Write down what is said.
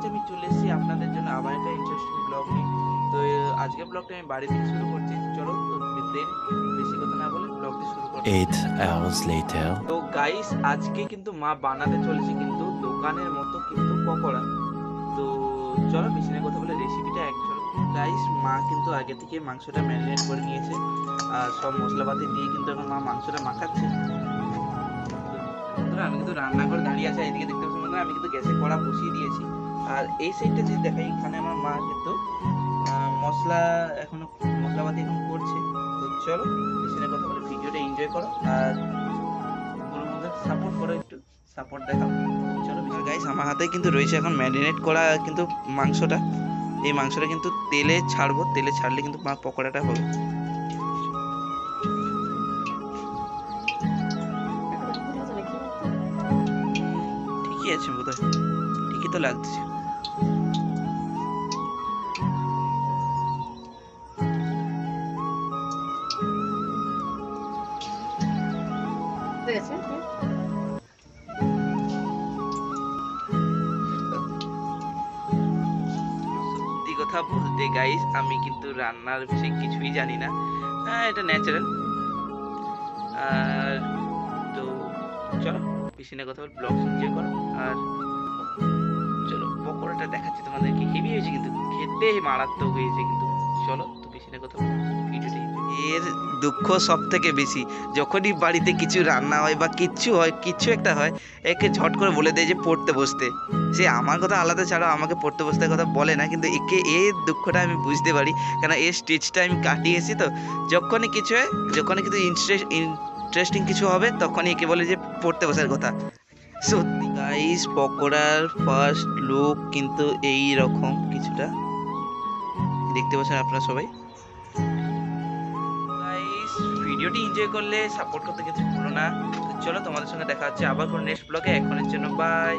আজ আমি চলে এসেছি আপনাদের জন্য আবার একটা ইন্টারেস্টিং ব্লগ নিয়ে। তো আজকে ব্লগটা আমি বাড়ি থেকে শুরু করছি। চলো তো দেন বেশি কথা না বলে ব্লগটি শুরু করো। 8 hours later. তো গাইস, আজকে কিন্তু মা বানাতে চলেছে কিন্তু দোকানের মতো কিন্তু পকোড়া। তো চলো বেশি না কথা বলে রেসিপিটা এক চলো। গাইস, মা কিন্তু আগে থেকে মাংসটা ম্যারিনেট করে নিয়েছে আর সব মশলাপাতি দিয়ে কিন্তু এখন মা মাংসটা মাখাচ্ছে। বন্ধুরা, আমি কিন্তু রান্নাঘরে দাঁড়িয়ে আছি, এদিকে দেখতে পাচ্ছি বন্ধুরা আমি কিন্তু গ্যাসে কড়া বসিয়ে দিয়েছি। আর এই সাইডটা যদি দেখাই, এখানে আমার মা কিন্তু মশলা এখনো মশলাপাতি এখন করছে। তো চলো বেশি না কথা বলে ভিডিওটা এনজয় করো আর বন্ধুরা সাপোর্ট করো, একটু সাপোর্ট দেখাও। চলো গাইস, আমার হাতে কিন্তু রয়েছে এখন ম্যারিনেট করা কিন্তু মাংসটা। এই মাংসটা কিন্তু তেলে ছাড়বো, তেলে ছাড়লে কিন্তু মা পকোড়াটা হবে। ঠিকই আছে বোধ হয়, ঠিকই তো লাগছে। সত্যি কথা বলতে গাইস, আমি কিন্তু রান্নার বিষয়ে কিছুই জানি না। এটা ন্যাচারাল। আর তো চলো বেশি না কথা বল, ব্লগ এনজয় করো। আর চলো পকোড়াটা দেখাচ্ছি তোমাদেরকে, হেভি হয়েছে কিন্তু খেতে মারাত্মক হয়েছে কিন্তু। চলো তো বেশি না কথা বল, ভিডিওটা এর দুঃখ সব থেকে বেশি যখনই বাড়িতে কিছু রান্না হয় বা কিচ্ছু হয়, কিচ্ছু একটা হয়, একে ঝট করে বলে দেয় যে পড়তে বসতে। সে আমার কথা আলাদা, ছাড়া আমাকে পড়তে বসতে কথা বলে না, কিন্তু একে এর দুঃখটা আমি বুঝতে পারি, কারণ এর স্টেজটা আমি কাটিয়েছি। তো যখনই কিছু হয়, যখনই কিন্তু ইন্টারেস্টিং কিছু হবে, তখনই একে বলে যে পড়তে বসার কথা। সত্যি গাইস, পকোড়ার ফার্স্ট লুক কিন্তু এই রকম কিছুটা দেখতে পাচ্ছেন আপনারা সবাই। গাইস, ভিডিওটি এনজয় করলে সাপোর্ট করতে কিছু ভুলো না। তো চলো তোমাদের সঙ্গে দেখা হচ্ছে আবার কোনো নেক্সট ব্লগে। এখনের জন্য বাই।